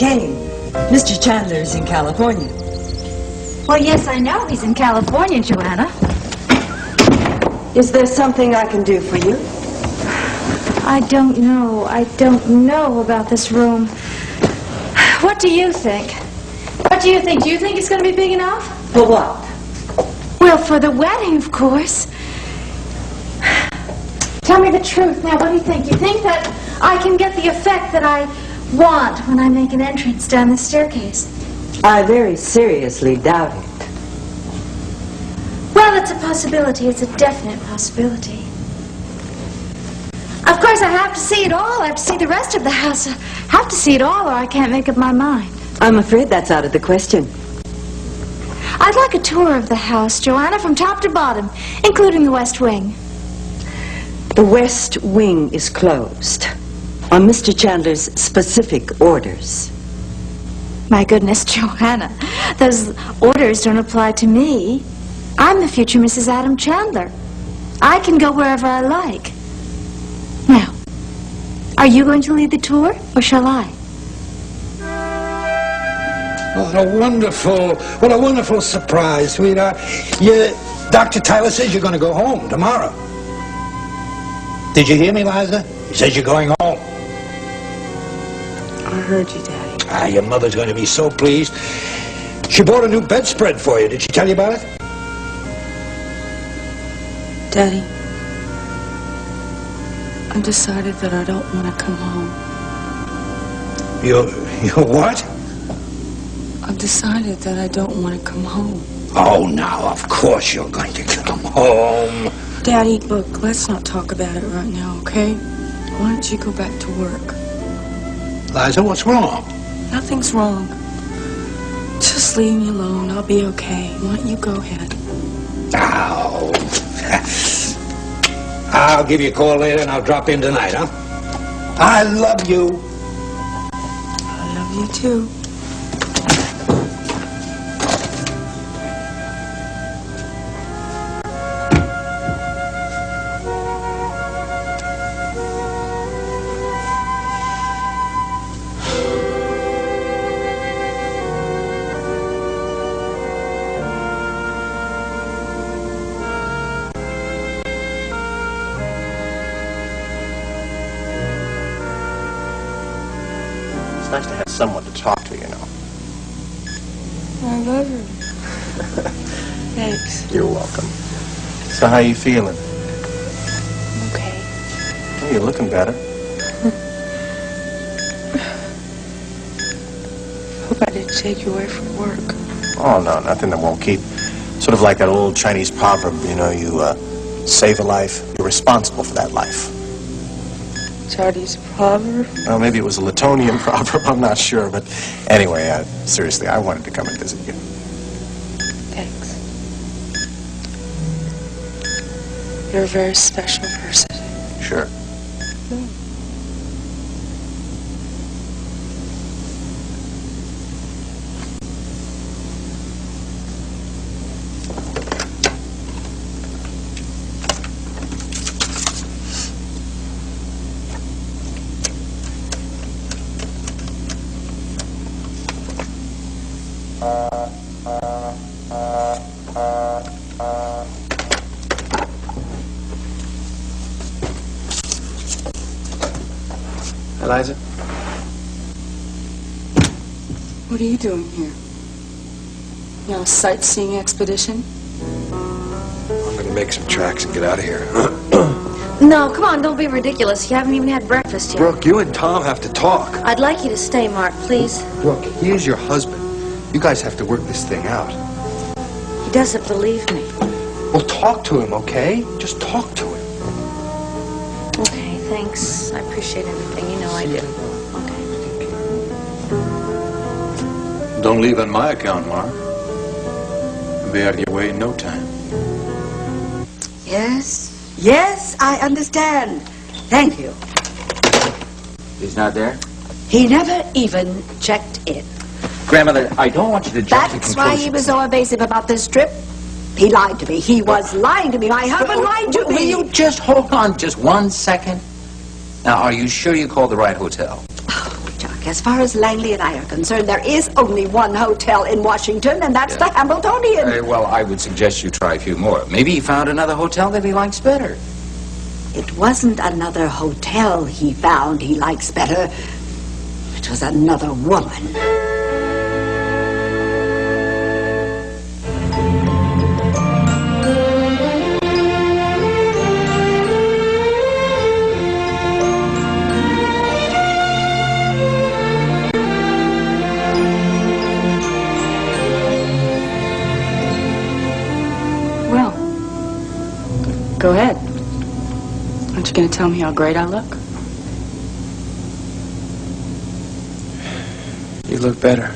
came. Mr. Chandler's in California. Well, yes, I know he's in California, Joanna. Is there something I can do for you? I don't know. I don't know about this room. What do you think? What do you think? Do you think it's going to be big enough? For what? Well, for the wedding, of course. Tell me the truth now. What do you think? You think that I can get the effect that I want when I make an entrance down the staircase? I very seriously doubt it. Well, it's a possibility. It's a definite possibility. Of course, I have to see it all. I have to see the rest of the house. I have to see it all, or I can't make up my mind. I'm afraid that's out of the question. I'd like a tour of the house, Joanna, from top to bottom, including the West Wing. The West Wing is closed on Mr. Chandler's specific orders. My goodness, Joanna, those orders don't apply to me. I'm the future Mrs. Adam Chandler. I can go wherever I like. Now, are you going to lead the tour, or shall I? What a wonderful surprise, sweetheart. Dr. Tyler says you're going to go home tomorrow. Did you hear me, Liza? He says you're going home. I heard you, Daddy. Your mother's going to be so pleased. She bought a new bedspread for you. Did she tell you about it? Daddy, I've decided that I don't want to come home. You what? I've decided that I don't want to come home. Oh, now, of course you're going to come home. Daddy, look, let's not talk about it right now, okay? Why don't you go back to work? Liza, what's wrong? Nothing's wrong. Just leave me alone. I'll be okay. Why don't you go ahead? Ow. I'll give you a call later and I'll drop in tonight, huh? I love you. I love you too. It's nice to have someone to talk to, you know. I love her. Thanks. You're welcome. So how you feeling? Okay. Oh, you're looking better. Hope I didn't take you away from work. Oh, no, nothing that won't keep. Sort of like that old Chinese proverb, you know, you save a life, you're responsible for that life. Chinese proverb? Well, maybe it was a Latonian proverb, I'm not sure. But anyway, seriously, I wanted to come and visit you. Thanks. You're a very special person. Sure. Eliza? What are you doing here? You on a sightseeing expedition? I'm gonna make some tracks and get out of here. No, come on, don't be ridiculous. You haven't even had breakfast yet. Brooke, you and Tom have to talk. I'd like you to stay, Mark, please. Brooke, he is your husband. You guys have to work this thing out. He doesn't believe me. Well, talk to him, okay? Just talk to him. Okay, thanks. I appreciate everything. You know I do. Okay. Don't leave on my account, Mark. I'll be out of your way in no time. Yes, I understand. Thank you. He's not there? He never even checked in. Grandmother, I don't want you to jump to That's conclusions. why he was so evasive about this trip. He lied to me. He was lying to me. My husband lied to me. Will you just hold on just 1 second? Now, are you sure you called the right hotel? Oh, Chuck, as far as Langley and I are concerned, there is only one hotel in Washington, and that's the Hambletonian. Well, I would suggest you try a few more. Maybe he found another hotel that he likes better. It wasn't another hotel he found he likes better. It was another woman. Well, go ahead. Aren't you going to tell me how great I look? You look better.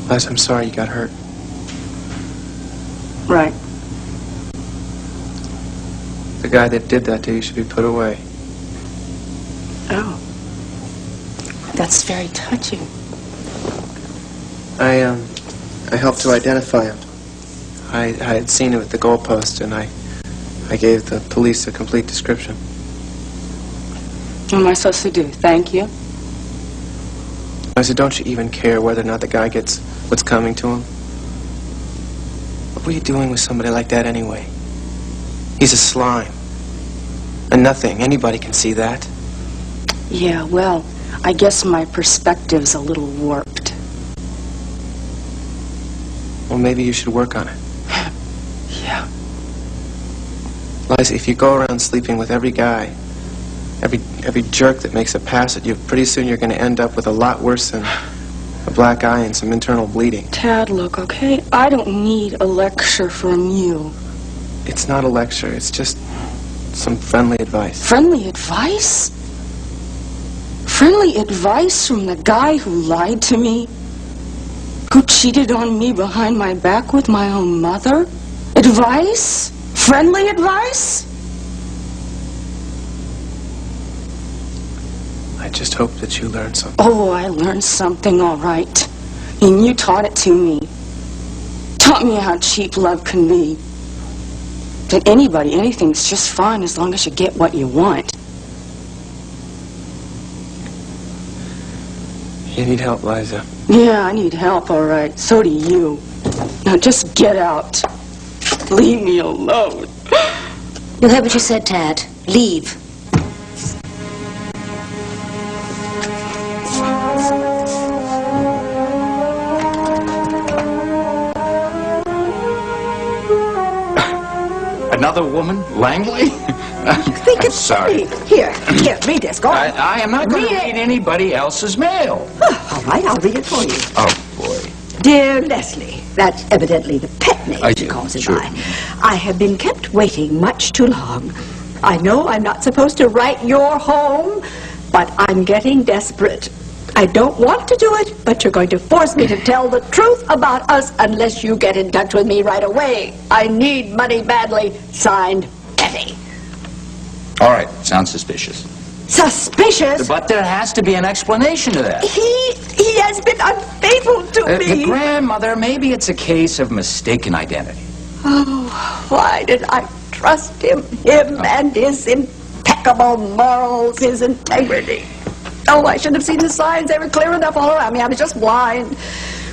Liz, I'm sorry you got hurt. Right. The guy that did that to you should be put away. Oh. That's very touching. I helped to identify him. I had seen him at the goalpost, and I gave the police a complete description. What am I supposed to do? Thank you? I said, don't you even care whether or not the guy gets what's coming to him? What were you doing with somebody like that anyway? He's a slime. And nothing. Anybody can see that. Yeah, well, I guess my perspective's a little warped. Well, maybe you should work on it. Yeah. Liza, if you go around sleeping with every guy, every jerk that makes a pass at you, pretty soon you're going to end up with a lot worse than a black eye and some internal bleeding. Tad, look, okay? I don't need a lecture from you. It's not a lecture. It's just some friendly advice. Friendly advice? Friendly advice from the guy who lied to me? Who cheated on me behind my back with my own mother? Advice? Friendly advice? I just hope that you learn something. Oh, I learned something, all right. And you taught it to me. Taught me how cheap love can be. That anybody, anything's just fine as long as you get what you want. You need help, Liza. Yeah, I need help, all right. So do you. Now just get out. Leave me alone. You heard what you said, Tad. Leave. Another woman? Langley? Think it's sorry. funny. Here, read this. Go on. I am not going to read anybody else's mail. All right, I'll read it for you. Oh, boy. Dear Leslie, that's evidently the pet name she calls it by. I have been kept waiting much too long. I know I'm not supposed to write your home, but I'm getting desperate. I don't want to do it, but you're going to force me to tell the truth about us unless you get in touch with me right away. I need money badly. Signed, Betty. All right, sounds suspicious. Suspicious? But there has to be an explanation to that. He has been unfaithful to me. The grandmother, maybe it's a case of mistaken identity. Oh, why did I trust him and his impeccable morals, his integrity? Oh, I should have seen the signs. They were clear enough all around me. I was just blind.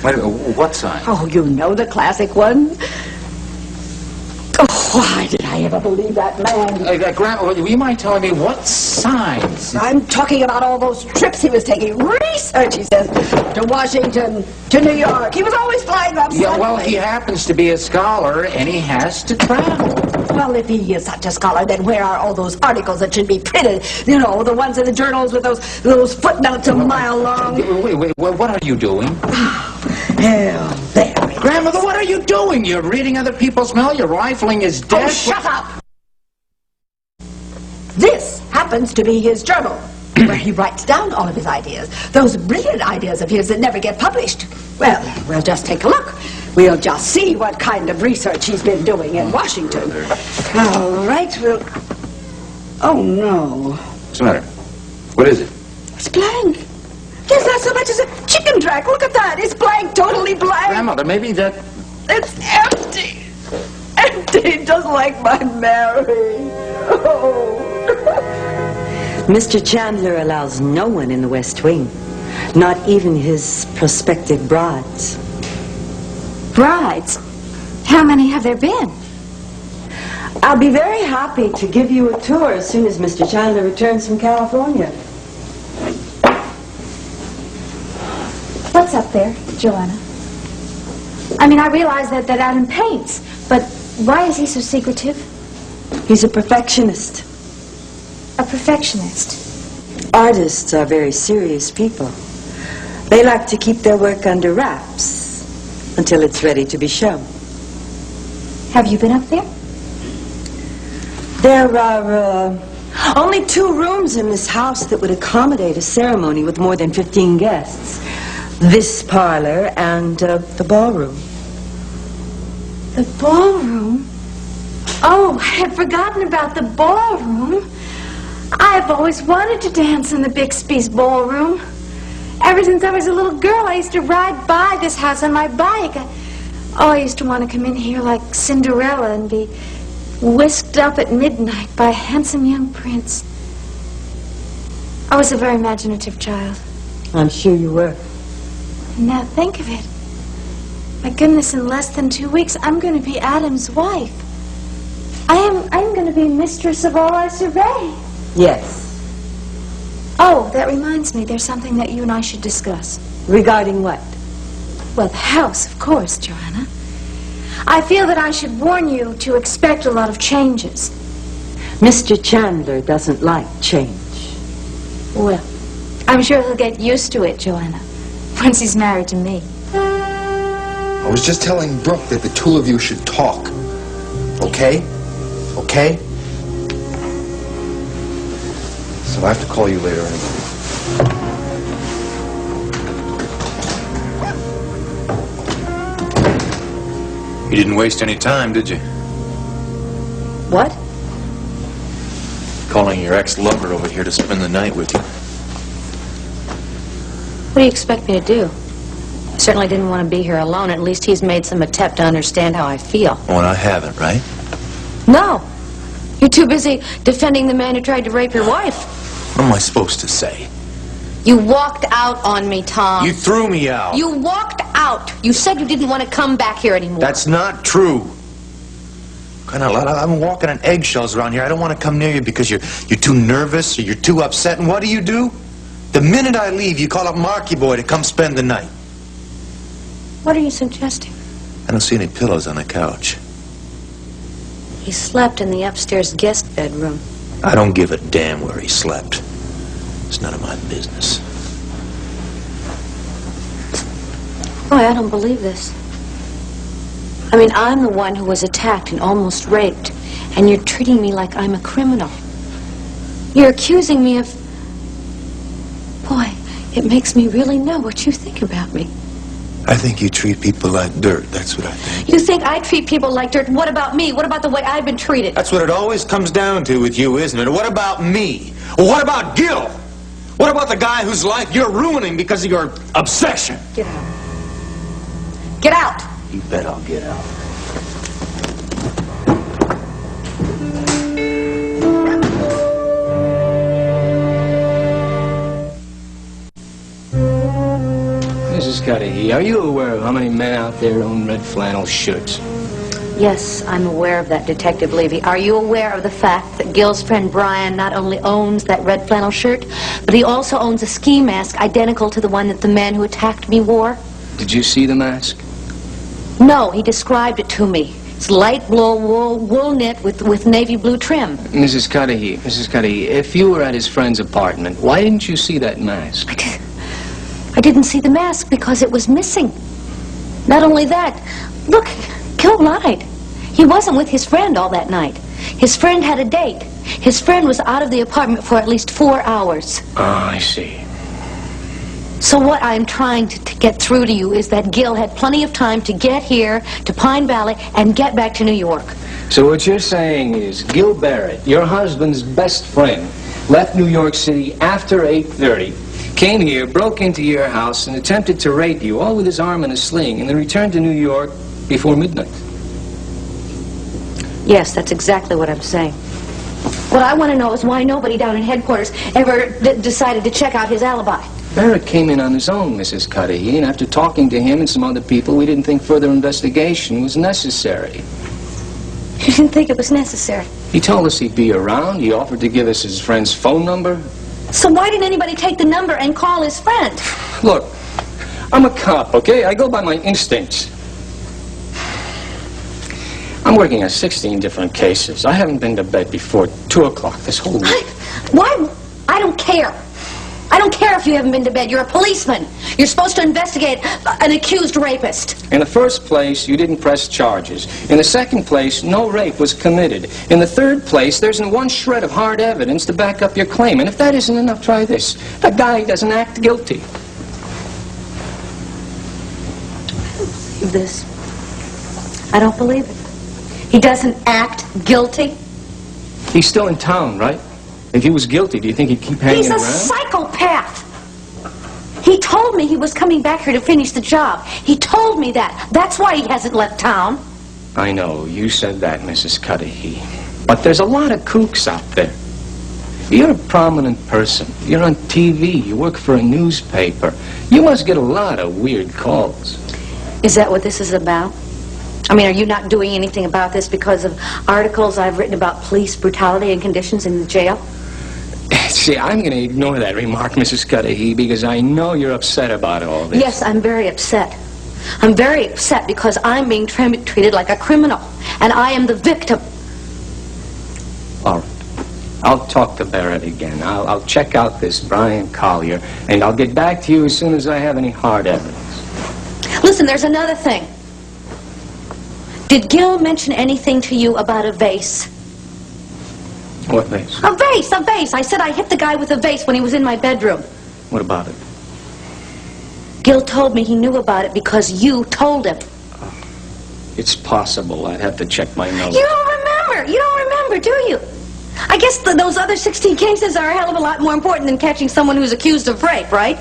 Wait, what sign? Oh, you know the classic one. Oh, why did I ever believe that man? Grandma, will you mind telling me what signs? I'm talking about all those trips he was taking. Research, he says, to Washington, to New York. He was always flying up. Yeah, well, he happens to be a scholar, and he has to travel. Well, if he is such a scholar, then where are all those articles that should be printed? You know, the ones in the journals with those footnotes a mile long. Wait, what are you doing? Hell, there. Grandmother, what are you doing? You're reading other people's mail? You're rifling his desk? Oh, shut up! This happens to be his journal, where he writes down all of his ideas. Those brilliant ideas of his that never get published. Well, we'll just take a look. We'll just see what kind of research he's been doing in Washington. All right, we'll... Oh, no. What's the matter? What is it? It's blank. There's not so much as a chicken track. Look at that. It's blank, totally blank. Grandmother, maybe that... It's empty. Empty, just like my Mary. Oh. Mr. Chandler allows no one in the West Wing, not even his prospective brides. Brides? How many have there been? I'll be very happy to give you a tour as soon as Mr. Chandler returns from California. What's up there, Joanna? I mean, I realize that Adam paints, but why is he so secretive? He's a perfectionist. A perfectionist? Artists are very serious people. They like to keep their work under wraps until it's ready to be shown. Have you been up there? There are only 2 rooms in this house that would accommodate a ceremony with more than 15 guests. This parlor and the ballroom. The ballroom? Oh, I had forgotten about the ballroom. I've always wanted to dance in the Bixby's ballroom. Ever since I was a little girl, I used to ride by this house on my bike. I used to want to come in here like Cinderella and be whisked up at midnight by a handsome young prince. I was a very imaginative child. I'm sure you were. And now think of it. My goodness, in less than 2 weeks, I'm going to be Adam's wife. I'm going to be mistress of all I survey. Yes. Oh, that reminds me, there's something that you and I should discuss. Regarding what? Well, the house, of course, Joanna. I feel that I should warn you to expect a lot of changes. Mr. Chandler doesn't like change. Well, I'm sure he'll get used to it, Joanna, once he's married to me. I was just telling Brooke that the 2 of you should talk. Okay? Okay? So I have to call you later anyway. You didn't waste any time, did you? What? Calling your ex-lover over here to spend the night with you. What do you expect me to do? I certainly didn't want to be here alone. At least he's made some attempt to understand how I feel. Oh, and I haven't, right? No. You're too busy defending the man who tried to rape your wife. What am I supposed to say? You walked out on me, Tom. You threw me out. You walked out. You said you didn't want to come back here anymore. That's not true. Kind of, I've been walking on eggshells around here. I don't want to come near you because you're too nervous or you're too upset. And what do? The minute I leave, you call up Marky Boy to come spend the night. What are you suggesting? I don't see any pillows on the couch. He slept in the upstairs guest bedroom. I don't give a damn where he slept. It's none of my business. Boy, I don't believe this. I mean, I'm the one who was attacked and almost raped, and you're treating me like I'm a criminal. You're accusing me of... Boy, it makes me really know what you think about me. I think you treat people like dirt. That's what I think. You think I treat people like dirt? What about me? What about the way I've been treated? That's what it always comes down to with you, isn't it? What about me? Well, what about Gil? What about the guy whose life you're ruining because of your obsession? Get out. Get out! You bet I'll get out. Mrs. Cudahy, are you aware of how many men out there own red flannel shirts? Yes, I'm aware of that, Detective Levy. Are you aware of the fact that Gil's friend Brian not only owns that red flannel shirt, but he also owns a ski mask identical to the one that the man who attacked me wore? Did you see the mask? No, he described it to me. It's light blue wool knit with navy blue trim. Mrs. Cudahy, if you were at his friend's apartment, why didn't you see that mask? I didn't see the mask because it was missing. Not only that, look, Gil lied. He wasn't with his friend all that night. His friend had a date. His friend was out of the apartment for at least 4 hours. Oh, I see. So what I'm trying to get through to you is that Gil had plenty of time to get here to Pine Valley and get back to New York. So what you're saying is Gil Barrett, your husband's best friend, left New York City after 8:30, came here, broke into your house, and attempted to rape you, all with his arm in a sling, and then returned to New York before midnight. Yes, that's exactly what I'm saying. What I want to know is why nobody down in headquarters ever decided to check out his alibi. Barrett came in on his own, Mrs. Cudahy, and after talking to him and some other people, we didn't think further investigation was necessary. You didn't think it was necessary? He told us he'd be around. He offered to give us his friend's phone number. So why didn't anybody take the number and call his friend? Look, I'm a cop, okay? I go by my instincts. I'm working on 16 different cases. I haven't been to bed before 2 o'clock this whole week. Why? I don't care. I don't care if you haven't been to bed. You're a policeman. You're supposed to investigate an accused rapist. In the first place, you didn't press charges. In the second place, no rape was committed. In the third place, there isn't one shred of hard evidence to back up your claim. And if that isn't enough, try this. That guy doesn't act guilty. This. I don't believe it. He doesn't act guilty? He's still in town, right? If he was guilty, do you think he'd keep hanging around? He's a psychopath. He told me he was coming back here to finish the job. He told me that. That's why he hasn't left town. I know, you said that, Mrs. Cudahy. But there's a lot of kooks out there. You're a prominent person. You're on TV. You work for a newspaper. You must get a lot of weird calls. Is that what this is about? I mean, are you not doing anything about this because of articles I've written about police brutality and conditions in the jail? See, I'm going to ignore that remark, Mrs. Cudahy, because I know you're upset about all this. Yes, I'm very upset. I'm very upset because I'm being treated like a criminal, and I am the victim. All right. I'll talk to Barrett again. I'll check out this Brian Collier, and I'll get back to you as soon as I have any hard evidence. Listen, there's another thing. Did Gil mention anything to you about a vase? What vase? A vase, a vase. I said I hit the guy with a vase when he was in my bedroom. What about it? Gil told me he knew about it because you told him. It's possible. I'd have to check my notes. You don't remember. You don't remember, do you? I guess those other 16 cases are a hell of a lot more important than catching someone who's accused of rape, right?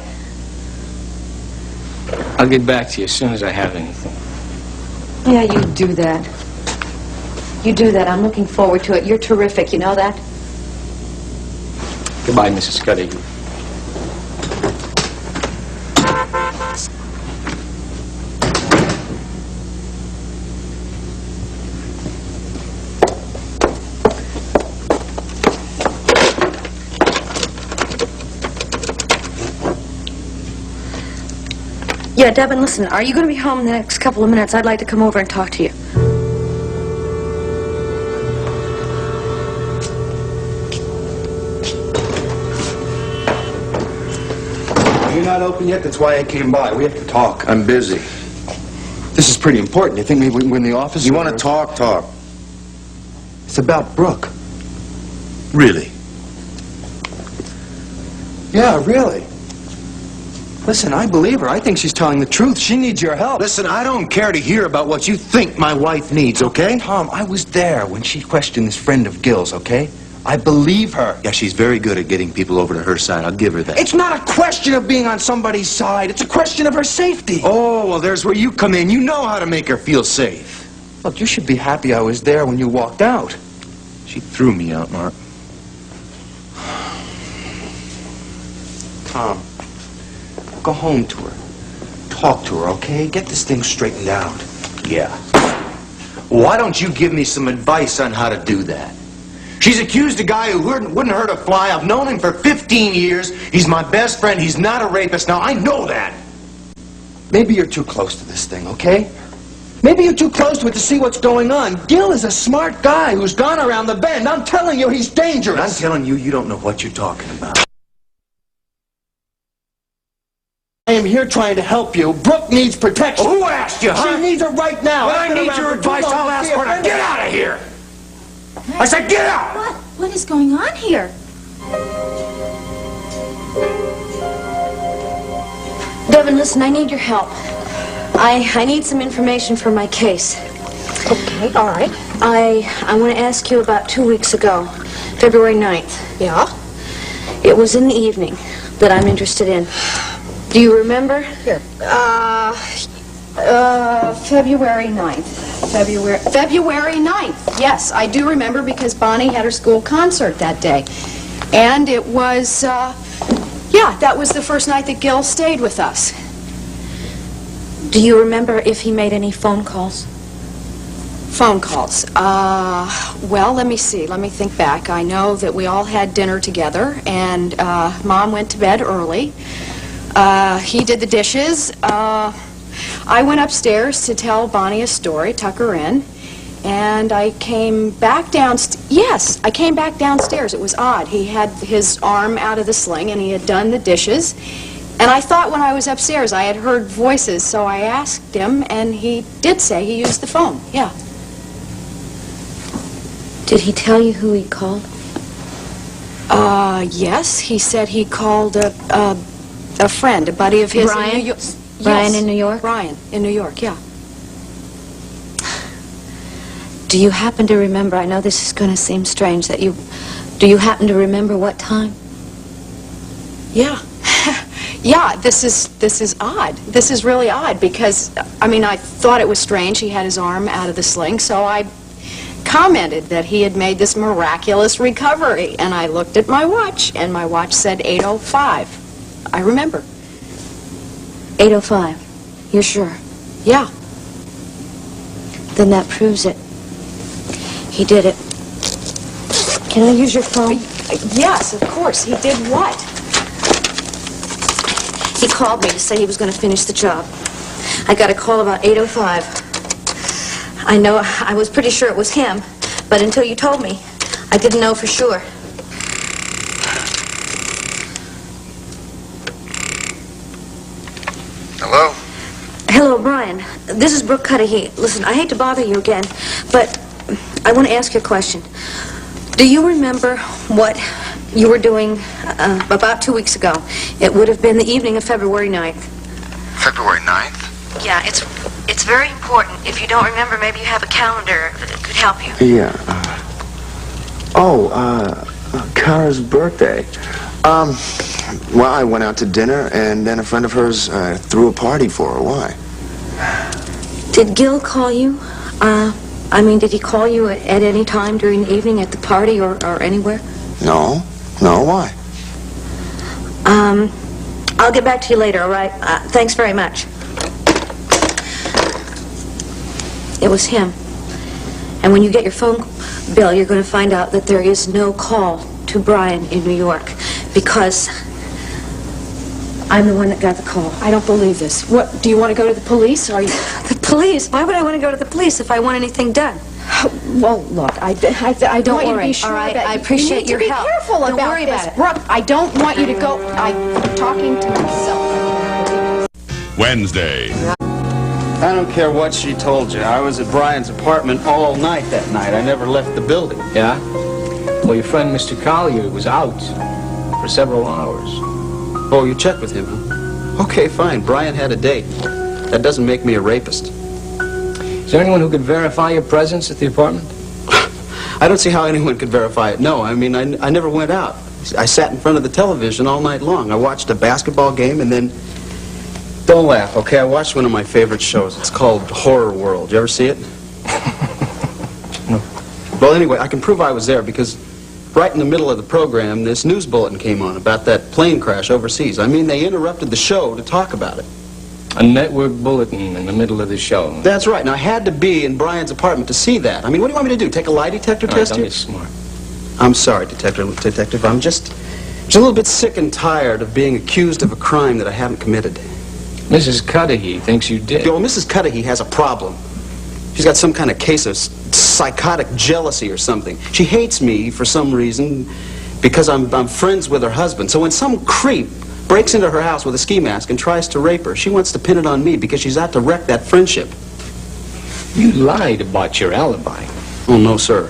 I'll get back to you as soon as I have anything. Yeah, you do that. You do that. I'm looking forward to it. You're terrific. You know that? Goodbye, Mrs. Cudahy. Yeah, Devin, listen. Are you going to be home in the next couple of minutes? I'd like to come over and talk to you. You're not open yet? That's why I came by. We have to talk. I'm busy. This is pretty important. You think maybe we can go in the office? You want to talk? Talk. It's about Brooke. Really? Yeah, really. Listen, I believe her. I think she's telling the truth. She needs your help. Listen, I don't care to hear about what you think my wife needs, okay? Tom, I was there when she questioned this friend of Gil's, okay? I believe her. Yeah, she's very good at getting people over to her side. I'll give her that. It's not a question of being on somebody's side. It's a question of her safety. Oh, well, there's where you come in. You know how to make her feel safe. Look, you should be happy I was there when you walked out. She threw me out, Mark. Tom, go home to her. Talk to her, okay? Get this thing straightened out. Yeah. Why don't you give me some advice on how to do that? She's accused a guy who wouldn't hurt a fly. I've known him for 15 years. He's my best friend. He's not a rapist. Now, I know that. Maybe you're too close to this thing, okay? Maybe you're too close to it to see what's going on. Gil is a smart guy who's gone around the bend. I'm telling you, he's dangerous. I'm telling you, you don't know what you're talking about. I am here trying to help you. Brooke needs protection. Who asked you, huh? She needs it right now. When I need your advice, I'll ask for it. Get out of here! I said get out! What is going on here? Devin, listen, I need your help. I need some information for my case. Okay, all right. I want to ask you about 2 weeks ago, February 9th. Yeah? It was in the evening that I'm interested in. Do you remember? Here. February 9th. February 9th. Yes, I do remember because Bonnie had her school concert that day. And it was, yeah, that was the first night that Gil stayed with us. Do you remember if he made any phone calls? Phone calls. Well, let me see. Let me think back. I know that we all had dinner together, and Mom went to bed early. He did the dishes. I went upstairs to tell Bonnie a story, tuck her in, and I came back downstairs. Yes, I came back downstairs. It was odd. He had his arm out of the sling, and he had done the dishes. And I thought when I was upstairs I had heard voices, so I asked him, and he did say he used the phone. Yeah. Did he tell you who he called? Yes. He said he called a friend, a buddy of his. Brian? In New York. Brian Yes. in New York? Brian in New York, yeah. Do you happen to remember, I know this is going to seem strange, do you happen to remember what time? Yeah. Yeah, this is odd. This is really odd because, I mean, I thought it was strange he had his arm out of the sling, so I commented that he had made this miraculous recovery, and I looked at my watch, and my watch said 8:05. I remember. 8:05. You're sure? Yeah. Then that proves it. He did it. Can I use your phone? Yes, of course. He did what? He called me to say he was going to finish the job. I got a call about 8:05. I know I was pretty sure it was him, but until you told me, I didn't know for sure. Hello? Hello, Brian. This is Brooke Cudahy. Listen, I hate to bother you again, but I want to ask you a question. Do you remember what you were doing about 2 weeks ago? It would have been the evening of February 9th. February 9th? Yeah, it's very important. If you don't remember, maybe you have a calendar that could help you. Yeah. Kara's birthday. Well, I went out to dinner, and then a friend of hers threw a party for her. Why? Did Gil call you? Did he call you at any time during the evening at the party or anywhere? No. No, why? I'll get back to you later, all right? Thanks very much. It was him. And when you get your phone bill, you're going to find out that there is no call to Brian in New York because I'm the one that got the call. I don't believe this. What, do you want to go to the police? Are you... The police? Why would I want to go to the police if I want anything done? Well, look, I don't want you to be sure all right? that I appreciate your help. You need to be careful Don't about worry this. about it. Brooke, I don't want you to go... I'm talking to myself. Wednesday. I don't care what she told you. I was at Brian's apartment all night that night. I never left the building. Yeah? Well, your friend Mr. Collier was out for several hours. Oh, you checked with him, huh? Okay, fine. Brian had a date. That doesn't make me a rapist. Is there anyone who could verify your presence at the apartment? I don't see how anyone could verify it. No, I mean, I never went out. I sat in front of the television all night long. I watched a basketball game and then... Don't laugh, okay? I watched one of my favorite shows. It's called Horror World. You ever see it? No. Well, anyway, I can prove I was there because right in the middle of the program, this news bulletin came on about that plane crash overseas. I mean, they interrupted the show to talk about it. A network bulletin in the middle of the show. That's right. Now, I had to be in Brian's apartment to see that. I mean, what do you want me to do? Take a lie detector test Don't here? be smart. I'm sorry, Detective. I'm just a little bit sick and tired of being accused of a crime that I haven't committed. Mrs. Cudahy thinks you did. Well, Mrs. Cudahy has a problem. She's got some kind of case of psychotic jealousy or something. She hates me for some reason because I'm friends with her husband. So when some creep breaks into her house with a ski mask and tries to rape her, she wants to pin it on me because she's out to wreck that friendship. You lied about your alibi. Oh, no, sir.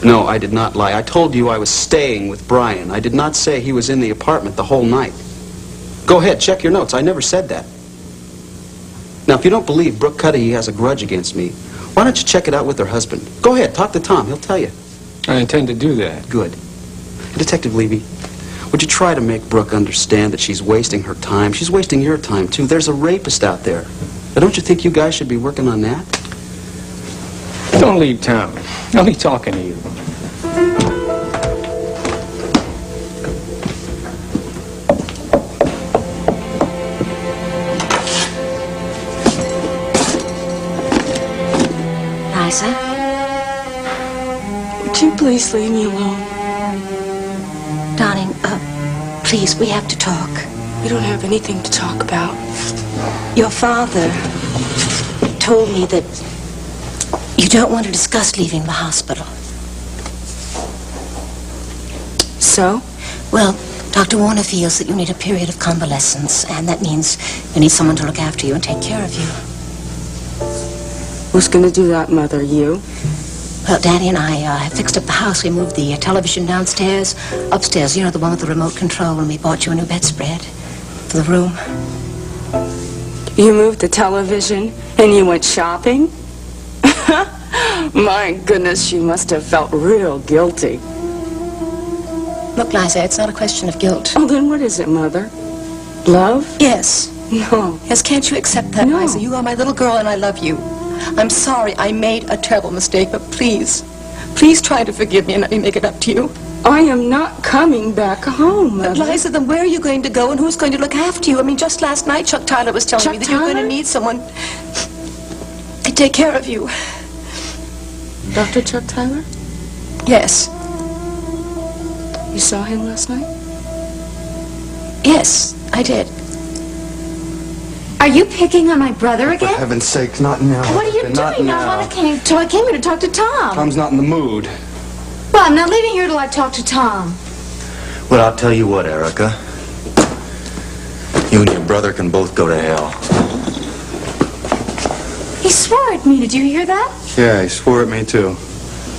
No, I did not lie. I told you I was staying with Brian. I did not say he was in the apartment the whole night. Go ahead, check your notes. I never said that. Now, if you don't believe Brooke Cudahy has a grudge against me, why don't you check it out with her husband? Go ahead, talk to Tom. He'll tell you. I intend to do that. Good. Detective Levy, would you try to make Brooke understand that she's wasting her time? She's wasting your time, too. There's a rapist out there. Now, don't you think you guys should be working on that? Don't leave town. I'll be talking to you. Liza? Would you please leave me alone? Darling, please, we have to talk. We don't have anything to talk about. Your father told me that you don't want to discuss leaving the hospital. So? Well, Dr. Warner feels that you need a period of convalescence, and that means you need someone to look after you and take care of you. Who's going to do that, Mother? You? Well, Daddy and I have fixed up the house. We moved the television downstairs. Upstairs, you know, the one with the remote control, and we bought you a new bedspread for the room. You moved the television and you went shopping? My goodness, you must have felt real guilty. Look, Liza, it's not a question of guilt. Oh, then what is it, Mother? Love? Yes. No. Yes, can't you accept that, No. Liza? You are my little girl and I love you. I'm sorry I made a terrible mistake, but please try to forgive me and let me make it up to you. I am not coming back home, Mother. But Liza, then where are you going to go and who's going to look after you? I mean, just last night Chuck Tyler was telling me that you're going to need someone to take care of you. Dr. Chuck Tyler? Yes. You saw him last night? Yes, I did. Are you picking on my brother again? For heaven's sake, not now. What are you Not doing? now. I came here to talk to Tom. Tom's not in the mood. Well, I'm not leaving here till I talk to Tom. Well, I'll tell you what, Erica. You and your brother can both go to hell. He swore at me. Did you hear that? Yeah, he swore at me, too.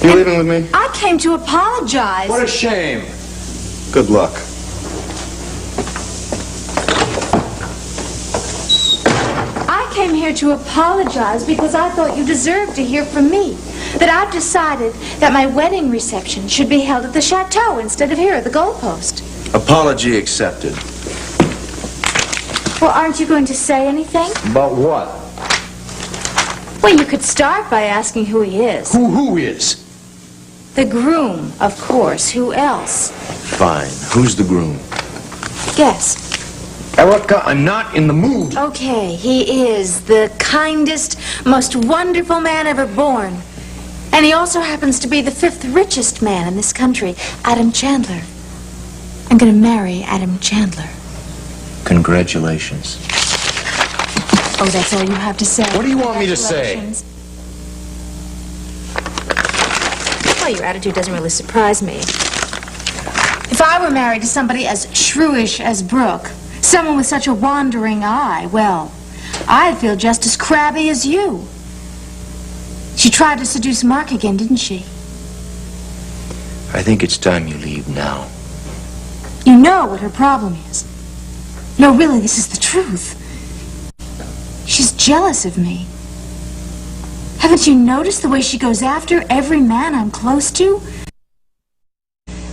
You leaving with me? I came to apologize. What a shame. Good luck. I came here to apologize because I thought you deserved to hear from me. That I've decided that my wedding reception should be held at the chateau instead of here at the goalpost. Apology accepted. Well, aren't you going to say anything? About what? Well, you could start by asking who he is. Who is? The groom, of course. Who else? Fine. Who's the groom? Guess. Erica, I'm not in the mood. Okay, he is the kindest, most wonderful man ever born. And he also happens to be the 5th richest man in this country, Adam Chandler. I'm going to marry Adam Chandler. Congratulations. Oh, that's all you have to say. What do you want me to say? Congratulations. Well, your attitude doesn't really surprise me. If I were married to somebody as shrewish as Brooke, someone with such a wandering eye, well, I'd feel just as crabby as you. She tried to seduce Mark again, didn't she? I think it's time you leave now. You know what her problem is. No, really, this is the truth. She's jealous of me. Haven't you noticed the way she goes after every man I'm close to?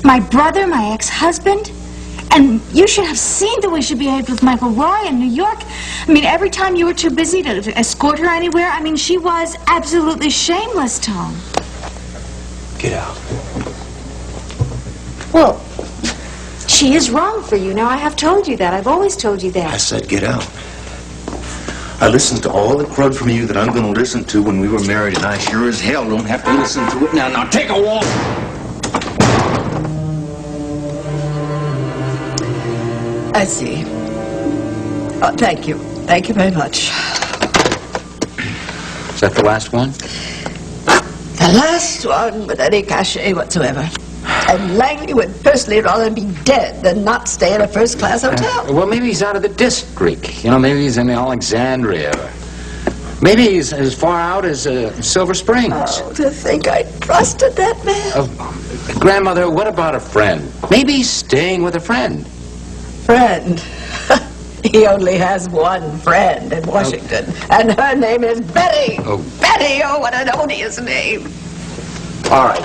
My brother, my ex-husband. And you should have seen the way she behaved with Michael Roy in New York. I mean, every time you were too busy to escort her anywhere, I mean, she was absolutely shameless, Tom. Get out. Well, she is wrong for you. Now, I have told you that. I've always told you that. I said get out. I listened to all the crud from you that I'm going to listen to when we were married, and I sure as hell don't have to listen to it now. Now take a walk. I see. Oh, thank you. Thank you very much. Is that the last one? The last one with any cachet whatsoever. And Langley would personally rather be dead than not stay in a first-class hotel. Well, maybe he's out of the Disc Greek. You know, maybe he's in Alexandria. Maybe he's as far out as Silver Springs. Oh, to think I trusted that man. Grandmother, what about a friend? Maybe he's staying with a friend. Friend. He only has one friend in Washington, and her name is Betty. Oh. Betty, oh, what an odious name. All right.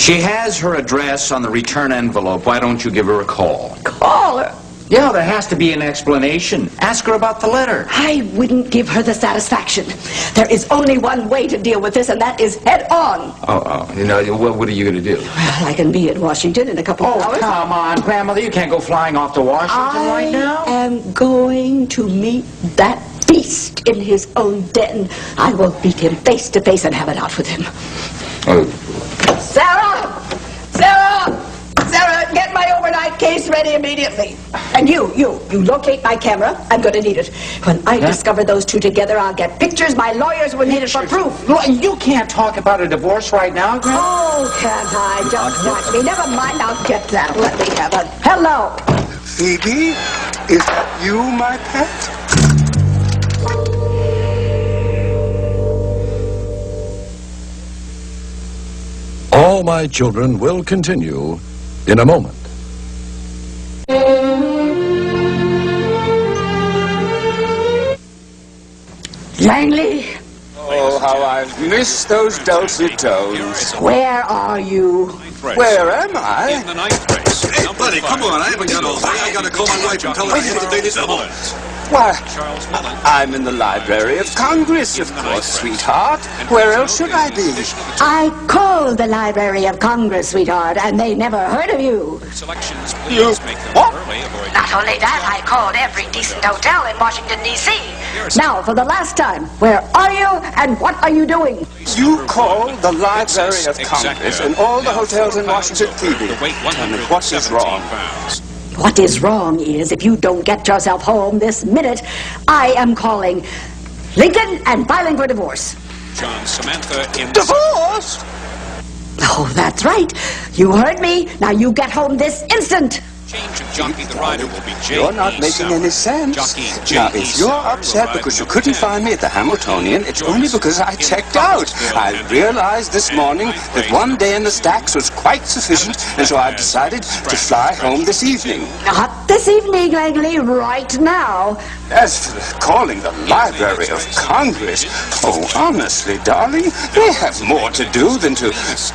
She has her address on the return envelope. Why don't you give her a call? Call her. Yeah, there has to be an explanation. Ask her about the letter. I wouldn't give her the satisfaction. There is only one way to deal with this, and that is head on. What are you going to do? Well, I can be in Washington in a couple of hours. Come on, Grandmother, you can't go flying off to Washington right now. I am going to meet that beast in his own den. I will meet him face to face and have it out with him. Sarah! Sarah! Sarah, get my overnight case ready immediately. And you locate my camera. I'm going to need it. When I discover those two together, I'll get pictures my lawyers will need it for proof. Look, you can't talk about a divorce right now, Grandma. Oh, can't I? Don't watch me. Never mind, I'll get that. Let me have it. Hello. Phoebe, is that you, my pet? All My Children will continue in a moment. Langley, Oh, how I've missed those dulcet tones. where are you? Where am I? Hey, buddy, come on. I haven't got all day. I gotta call my wife and tell her I have to date this woman. Why, I'm in the Library of Congress, of course, sweetheart. Where else should I be? I called the Library of Congress, sweetheart, and they never heard of you. You what? Not only that, I called every decent hotel in Washington, D.C. Now, for the last time, where are you and what are you doing? You called the Library of Congress and all the hotels in Washington, Phoebe. Tell me, what is wrong? What is wrong is, if you don't get yourself home this minute, I am calling Lincoln and filing for divorce. John, Samantha in... Divorce? Oh, that's right. You heard me. Now you get home this instant. Change of jockey, the rider will be J. You're not making any sense. Now, if you're upset because you couldn't find me at the Hamiltonian, it's only because I checked out. I realized this morning that one day in the stacks was quite sufficient, and so I've decided to fly home this evening. Not this evening, Langley, right now. As for calling the Library of Congress, oh, honestly, darling, they have more to do than to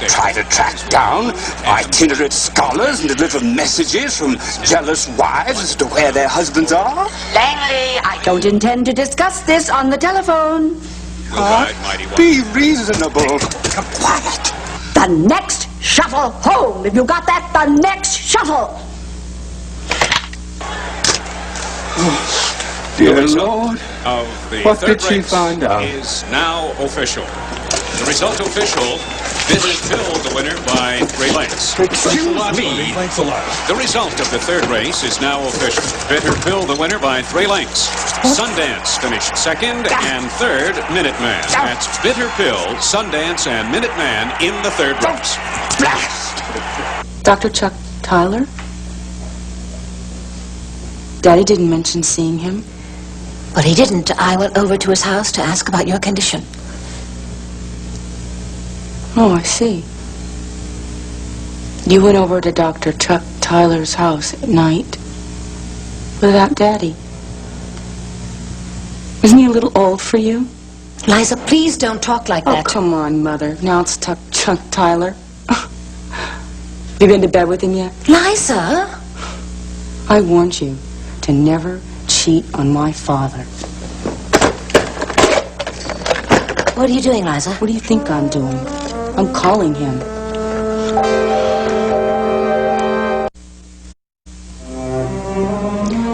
try to track down itinerant scholars and deliver messages from jealous wives as to where their husbands are. Langley, I don't intend to discuss this on the telephone. Be reasonable. Quiet. The next shuttle home. If you got that, the next shuttle. Dear Lord, What did she find out? Is now official. The result official. Bitter Pill, the winner by 3 lengths. Excuse me. Thanks a lot. The result of the third race is now official. Bitter Pill, the winner by 3 lengths. Sundance finished second, and third, Minuteman. That's Bitter Pill, Sundance, and Minuteman in the third race. Dr. Chuck Tyler? Daddy didn't mention seeing him. Well, he didn't. I went over to his house to ask about your condition. Oh, I see. You went over to Dr. Chuck Tyler's house at night without Daddy. Isn't he a little old for you? Liza, please don't talk like that. Oh, come on, Mother. Now it's Chuck Tyler. Have you been to bed with him yet? Liza! I warned you to never cheat on my father. What are you doing, Liza? What do you think I'm doing? I'm calling him.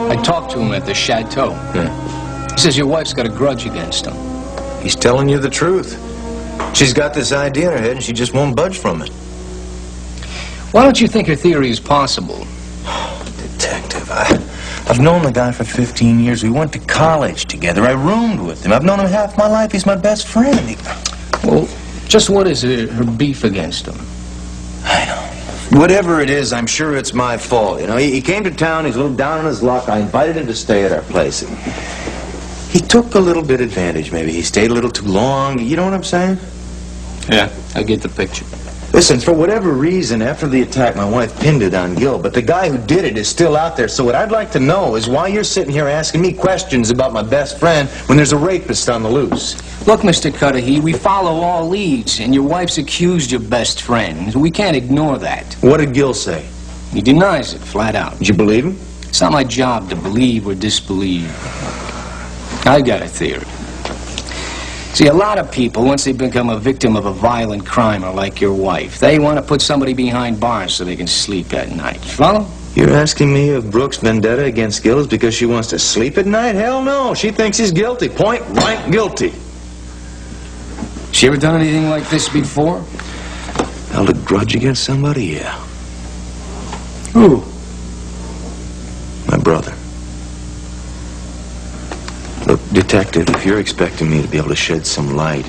I talked to him at the chateau. He says your wife's got a grudge against him. He's telling you the truth. She's got this idea in her head and she just won't budge from it. Why don't you think her theory is possible? Detective, I've known the guy for 15 years. We went to college together. I roomed with him. I've known him half my life. He's my best friend. Well, just what is her beef against him? I know. Whatever it is, I'm sure it's my fault. You know, he came to town. He's a little down on his luck. I invited him to stay at our place. He took a little bit advantage, maybe. He stayed a little too long. You know what I'm saying? Yeah, I get the picture. Listen, for whatever reason, after the attack, my wife pinned it on Gil, but the guy who did it is still out there. So what I'd like to know is why you're sitting here asking me questions about my best friend when there's a rapist on the loose. Look, Mr. Cudahy, we follow all leads, and your wife's accused your best friend. We can't ignore that. What did Gil say? He denies it, flat out. Did you believe him? It's not my job to believe or disbelieve. I've got a theory. See, a lot of people, once they become a victim of a violent crime, are like your wife. They want to put somebody behind bars so they can sleep at night. Follow? You're asking me if Brooks' vendetta against Gil is because she wants to sleep at night? Hell no. She thinks he's guilty. Point blank guilty. She ever done anything like this before? Held a grudge against somebody? Yeah. Who? My brother. Look, Detective, if you're expecting me to be able to shed some light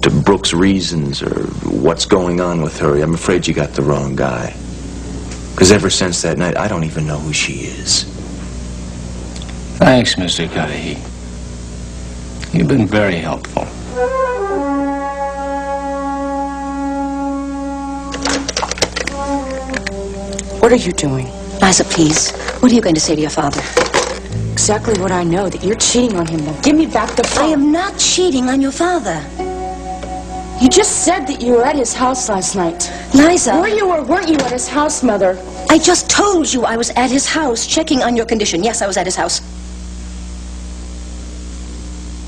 to Brooks' reasons or what's going on with her, I'm afraid you got the wrong guy. Because ever since that night, I don't even know who she is. Thanks, Mr. Cudahy. You've been very helpful. What are you doing? Liza, please. What are you going to say to your father? Exactly what I know, that you're cheating on him. Now, give me back the phone. I am not cheating on your father. You just said that you were at his house last night. Liza. Were you or weren't you at his house, Mother? I just told you I was at his house, checking on your condition. Yes, I was at his house.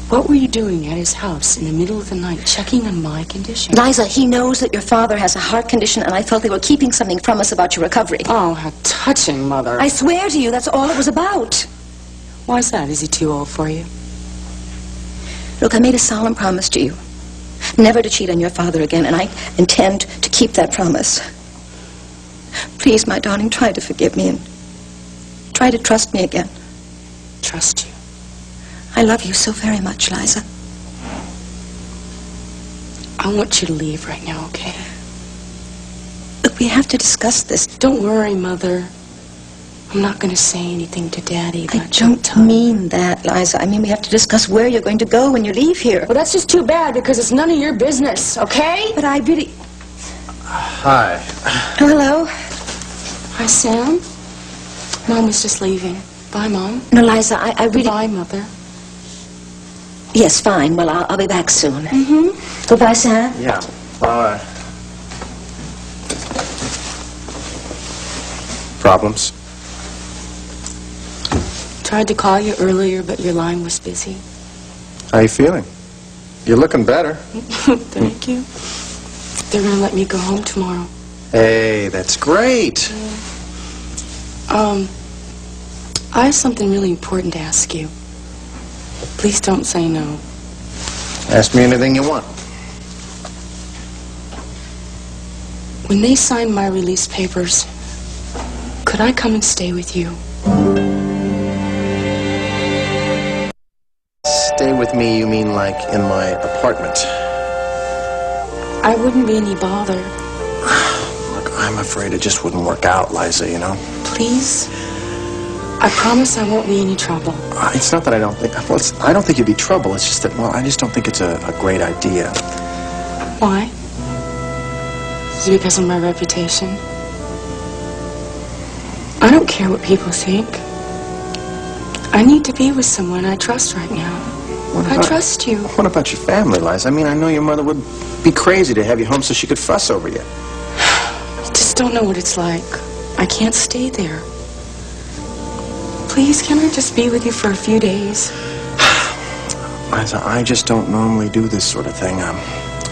What were you doing at his house in the middle of the night, checking on my condition? Liza, he knows that your father has a heart condition, and I felt they were keeping something from us about your recovery. Oh, how touching, Mother. I swear to you, that's all it was about. Why's that? Is he too old for you? Look, I made a solemn promise to you. Never to cheat on your father again, and I intend to keep that promise. Please, my darling, try to forgive me and try to trust me again. Trust you? I love you so very much, Liza. I want you to leave right now, okay? Look, we have to discuss this. Don't worry, Mother. I'm not going to say anything to Daddy about I don't mean that, Liza. I mean, we have to discuss where you're going to go when you leave here. Well, that's just too bad, because it's none of your business, okay? But I really... Hi. Hello? Hi, Sam. Mom was just leaving. Bye, Mom. No, Liza, I really... Goodbye, Mother. Yes, fine. Well, I'll be back soon. Mm-hmm. Goodbye, Sam. Yeah. Bye. Problems? Tried to call you earlier, but your line was busy. How you feeling? You're looking better. Thank you. They're going to let me go home tomorrow. Hey, that's great. I have something really important to ask you. Please don't say no. Ask me anything you want. When they sign my release papers, could I come and stay with you? Stay with me, you mean like in my apartment? I wouldn't be any bother. Look, I'm afraid it just wouldn't work out, Liza, you know? Please? I promise I won't be any trouble. It's not that I don't think... Well, I don't think you'd be trouble. It's just that, well, I just don't think it's a great idea. Why? Is it because of my reputation? I don't care what people think. I need to be with someone I trust right now. I trust you. What about your family, Liza? I mean, I know your mother would be crazy to have you home so she could fuss over you. I just don't know what it's like. I can't stay there. Please, can I just be with you for a few days? Liza, I just don't normally do this sort of thing.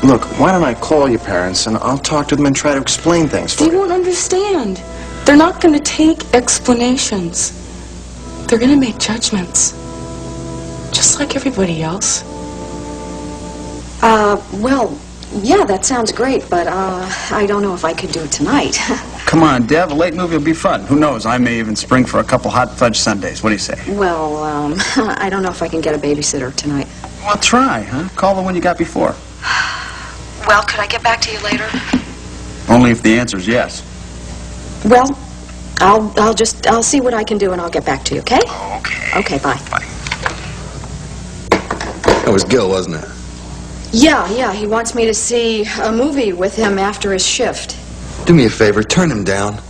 Look, why don't I call your parents and I'll talk to them and try to explain things for you. They won't understand. They're not going to take explanations. They're going to make judgments. Just like everybody else. Well, yeah, that sounds great, but, I don't know if I could do it tonight. Come on, Dev, a late movie will be fun. Who knows, I may even spring for a couple hot fudge sundaes. What do you say? Well, I don't know if I can get a babysitter tonight. Well, try, huh? Call the one you got before. Well, could I get back to you later? Only if the answer's yes. Well, I'll see what I can do and I'll get back to you, okay? Okay. Okay, bye. Bye. That was Gil, wasn't it? Yeah, he wants me to see a movie with him after his shift. Do me a favor, turn him down.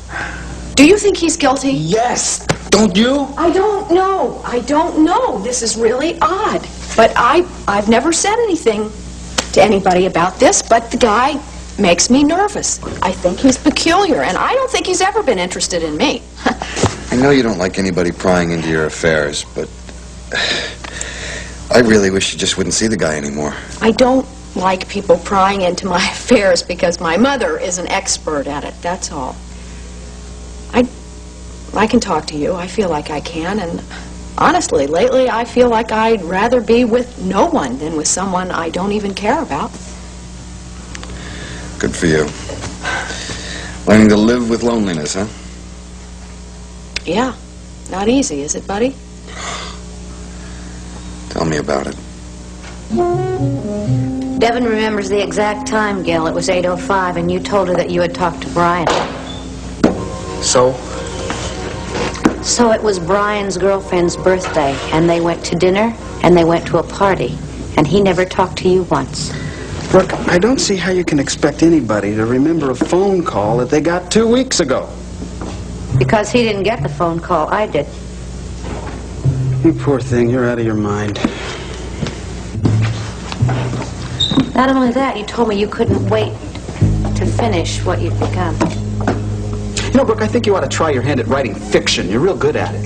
Do you think he's guilty? Yes! Don't you? I don't know. This is really odd. But I've never said anything to anybody about this, but the guy makes me nervous. I think he's peculiar, and I don't think he's ever been interested in me. I know you don't like anybody prying into your affairs, but I really wish you just wouldn't see the guy anymore. I don't like people prying into my affairs because my mother is an expert at it, that's all. I can talk to you. I feel like I can, and honestly, lately I feel like I'd rather be with no one than with someone I don't even care about. Good for you. Learning to live with loneliness, huh? Yeah, not easy, is it, buddy? Tell me about it. Devin remembers the exact time, Gil. It was 8:05, and you told her that you had talked to Brian. So? So it was Brian's girlfriend's birthday, and they went to dinner, and they went to a party, and he never talked to you once. Brooke, I don't see how you can expect anybody to remember a phone call that they got 2 weeks ago. Because he didn't get the phone call, I did. You poor thing, you're out of your mind. Not only that, you told me you couldn't wait to finish what you'd begun. You know, Brooke, I think you ought to try your hand at writing fiction. You're real good at it.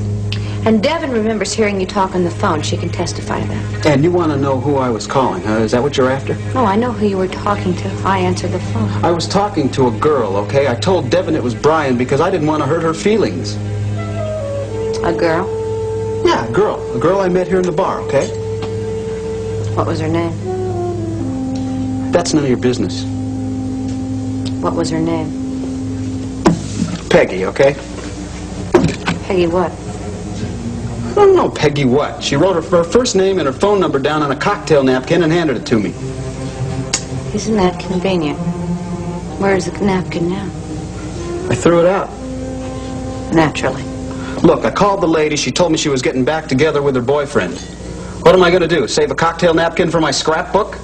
And Devin remembers hearing you talk on the phone. She can testify to that. And you want to know who I was calling, huh? Is that what you're after? Oh, I know who you were talking to. I answered the phone. I was talking to a girl, okay? I told Devin it was Brian because I didn't want to hurt her feelings. A girl? Yeah, a girl. A girl I met here in the bar, okay? What was her name? That's none of your business. What was her name? Peggy, okay? Peggy what? I don't know, Peggy what? She wrote her first name and her phone number down on a cocktail napkin and handed it to me. Isn't that convenient? Where's the napkin now? I threw it out. Naturally. Look, I called the lady. She told me she was getting back together with her boyfriend. What am I going to do? Save a cocktail napkin for my scrapbook?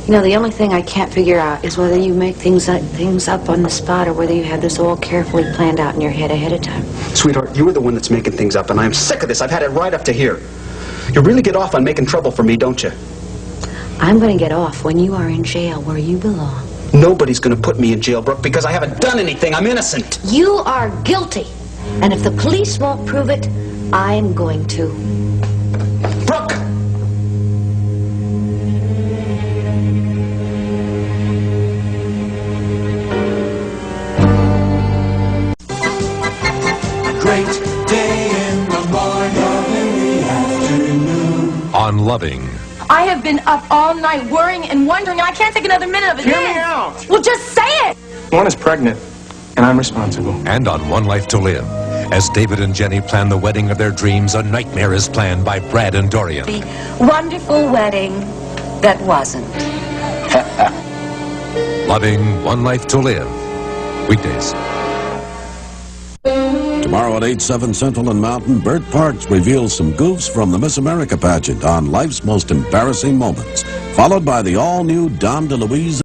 You know, the only thing I can't figure out is whether you make things up on the spot or whether you have this all carefully planned out in your head ahead of time. Sweetheart, you were the one that's making things up, and I'm sick of this. I've had it right up to here. You really get off on making trouble for me, don't you? I'm going to get off when you are in jail where you belong. Nobody's going to put me in jail, Brooke, because I haven't done anything. I'm innocent. You are guilty. And if the police won't prove it, I'm going to. Brooke! Great day in the morning, in the afternoon. On Loving. I have been up all night worrying and wondering, and I can't take another minute of it. Hear me out. Well, just say it. One is pregnant, and I'm responsible. And on One Life to Live. As David and Jenny plan the wedding of their dreams, a nightmare is planned by Brad and Dorian. Wonderful wedding that wasn't. Loving, One Life to Live. Weekdays. Tomorrow at 8/7 Central and Mountain, Bert Parks reveals some goofs from the Miss America pageant on life's most embarrassing moments, followed by the all-new Dom DeLuise.